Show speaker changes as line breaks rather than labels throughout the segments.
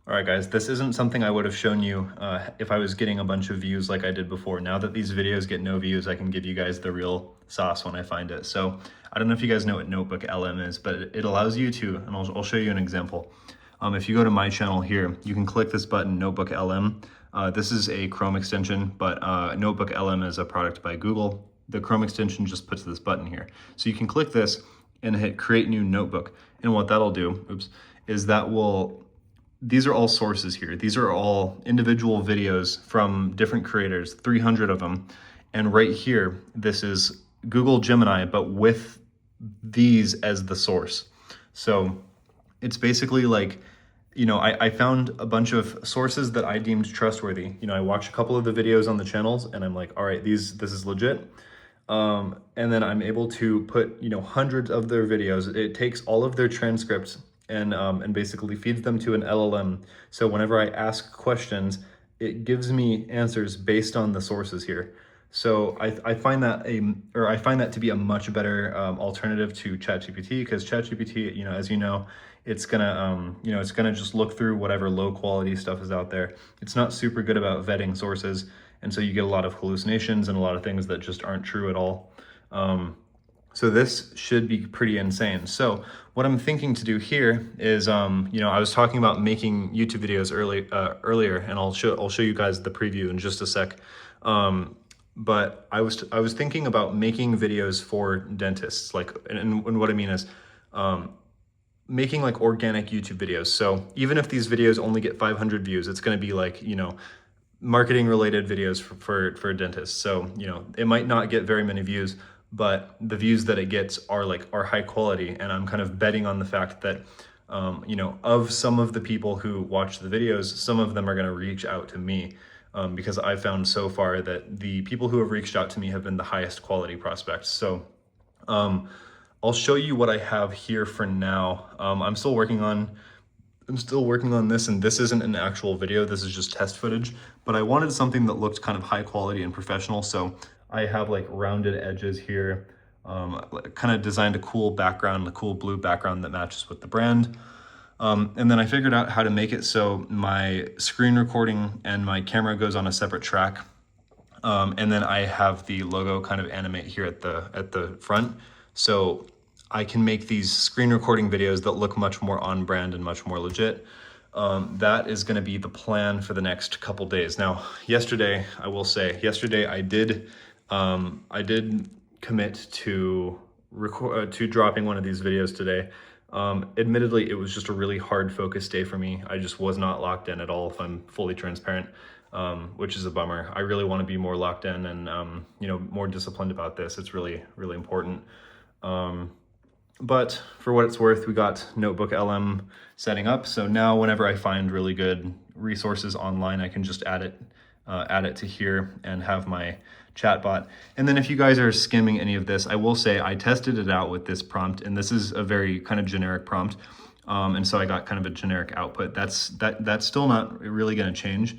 All right, guys, this isn't something I would have shown you if I was getting a bunch of views like I did before. Now that these videos get no views, I can give you guys the real sauce when I find it. So I don't know if you guys know what Notebook LM is, but it allows you to, and I'll show you an example. If you go to my channel here, you can click this button, Notebook LM. This is a Chrome extension, but Notebook LM is a product by Google. The Chrome extension just puts this button here. So you can click this and hit Create New Notebook. And what that'll do, is that will these are all sources here. These are all individual videos from different creators, 300 of them. And right here, this is Google Gemini, but with these as the source. So it's basically like, I found a bunch of sources that I deemed trustworthy. I watched a couple of the videos on the channels and I'm like, all right, this is legit. And then I'm able to put, hundreds of their videos. It takes all of their transcripts and basically feeds them to an LLM. So whenever I ask questions, it gives me answers based on the sources here. So I find that to be a much better alternative to ChatGPT, because ChatGPT, as you know, it's gonna it's gonna just look through whatever low quality stuff is out there. It's not super good about vetting sources, and so you get a lot of hallucinations and a lot of things that just aren't true at all. So this should be pretty insane. So what I'm thinking to do here is, I was talking about making YouTube videos earlier, and I'll show you guys the preview in just a sec. But I was thinking about making videos for dentists, and what I mean is, making like organic YouTube videos. So even if these videos only get 500 views, it's going to be like, marketing related videos for dentists. So, it might not get very many views, but the views that it gets are high quality. And I'm kind of betting on the fact that, of some of the people who watch the videos, some of them are going to reach out to me, because I've found so far that the people who have reached out to me have been the highest quality prospects. So, I'll show you what I have here for now. I'm still working on this, and this isn't an actual video, this is just test footage, but I wanted something that looked kind of high quality and professional. So I have like rounded edges here, kind of designed a cool background, a cool blue background that matches with the brand. And then I figured out how to make it so my screen recording and my camera goes on a separate track. And then I have the logo kind of animate here at the front. So I can make these screen recording videos that look much more on brand and much more legit. That is going to be the plan for the next couple days. Now, yesterday, I will say, I did commit to dropping one of these videos today. Admittedly, it was just a really hard focus day for me. I just was not locked in at all, if I'm fully transparent, which is a bummer. I really want to be more locked in and, more disciplined about this. It's really, really important. But for what it's worth, we got Notebook LM setting up. So now whenever I find really good resources online, I can just add it to here and have my chatbot. And then if you guys are skimming any of this, I will say I tested it out with this prompt, and this is a very kind of generic prompt. And so I got kind of a generic output. That's still not really going to change.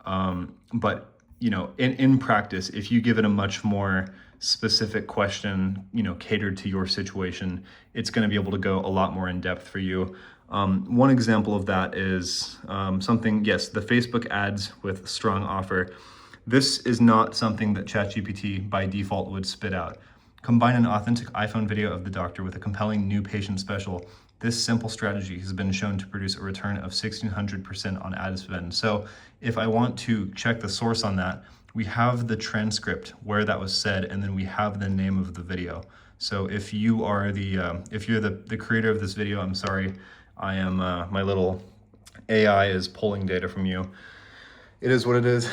But in practice, if you give it a much more specific question, catered to your situation, it's going to be able to go a lot more in depth for you. One example of that is the Facebook ads with strong offer. This is not something that ChatGPT by default would spit out. Combine an authentic iPhone video of the doctor with a compelling new patient special. This simple strategy has been shown to produce a return of 1,600% on ad spend. So if I want to check the source on that, we have the transcript where that was said, and then we have the name of the video. So if you are if you're the creator of this video, I'm sorry, I am, my little AI is pulling data from you. It is what it is.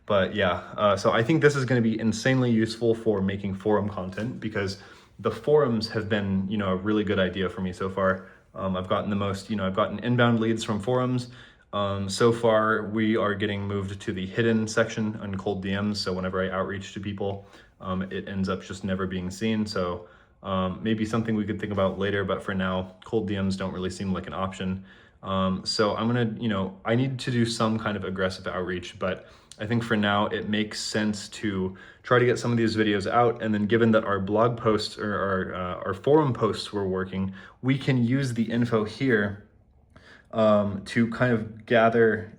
But yeah, so I think this is going to be insanely useful for making forum content, because the forums have been, a really good idea for me so far. I've gotten the most, I've gotten inbound leads from forums. So far, we are getting moved to the hidden section on cold DMs. So whenever I outreach to people, it ends up just never being seen. So maybe something we could think about later, but for now, cold DMs don't really seem like an option. So I'm gonna, I need to do some kind of aggressive outreach, but I think for now it makes sense to try to get some of these videos out. And then given that our blog posts or our forum posts were working, we can use the info here to kind of gather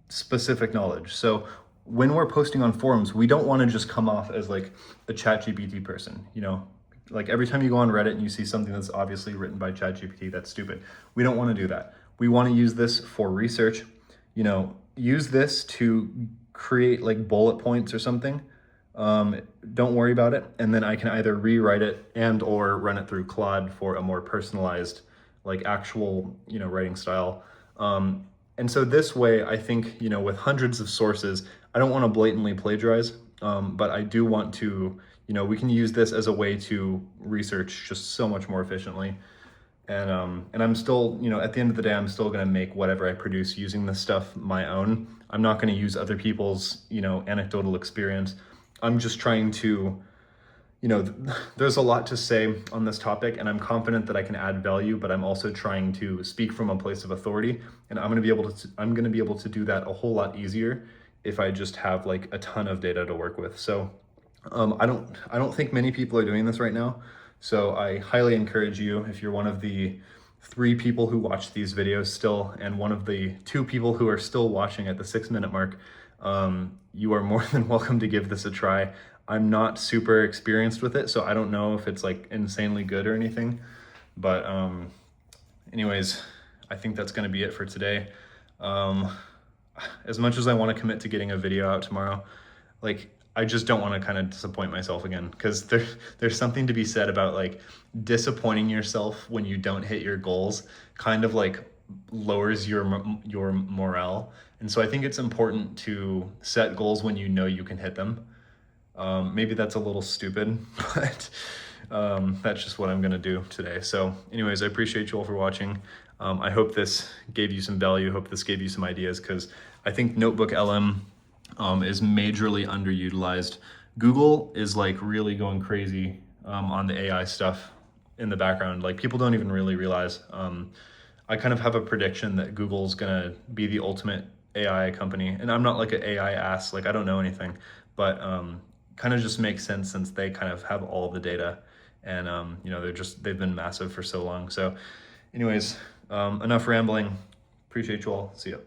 specific knowledge. So when we're posting on forums, we don't want to just come off as like a ChatGPT person, you know, like every time you go on Reddit and you see something that's obviously written by ChatGPT, that's stupid. We don't want to do that. We want to use this for research, you know, use this to create like bullet points or something. Don't worry about it. And then I can either rewrite it and or run it through Claude for a more personalized, like actual, you know, writing style. And so this way, I think, you know, with hundreds of sources, I don't want to blatantly plagiarize, but I do want to, you know, we can use this as a way to research just so much more efficiently. And I'm still, you know, at the end of the day, I'm still going to make whatever I produce using this stuff my own. I'm not going to use other people's, you know, anecdotal experience. I'm just trying to, you know, there's a lot to say on this topic, and I'm confident that I can add value, but I'm also trying to speak from a place of authority, and I'm going to be able to do that a whole lot easier if I just have like a ton of data to work with. So I don't think many people are doing this right now. So I highly encourage you, if you're one of the 3 people who watch these videos still, and one of the 2 people who are still watching at the 6-minute mark, you are more than welcome to give this a try. I'm not super experienced with it, so I don't know if it's like insanely good or anything. But anyways, I think that's gonna be it for today. As much as I wanna commit to getting a video out tomorrow, like I just don't wanna kind of disappoint myself again, because there's something to be said about like disappointing yourself when you don't hit your goals, kind of like lowers your morale. And so I think it's important to set goals when you know you can hit them. Maybe that's a little stupid, but that's just what I'm gonna do today. So anyways, I appreciate you all for watching. I hope this gave you some value. I hope this gave you some ideas, because I think Notebook LM is majorly underutilized. Google is like really going crazy on the AI stuff in the background. Like people don't even really realize. I kind of have a prediction that Google's gonna be the ultimate AI company. And I'm not like an AI ass, like I don't know anything, but kind of just makes sense since they kind of have all the data, and you know, they've been massive for so long. So anyways, enough rambling. Appreciate you all. See ya.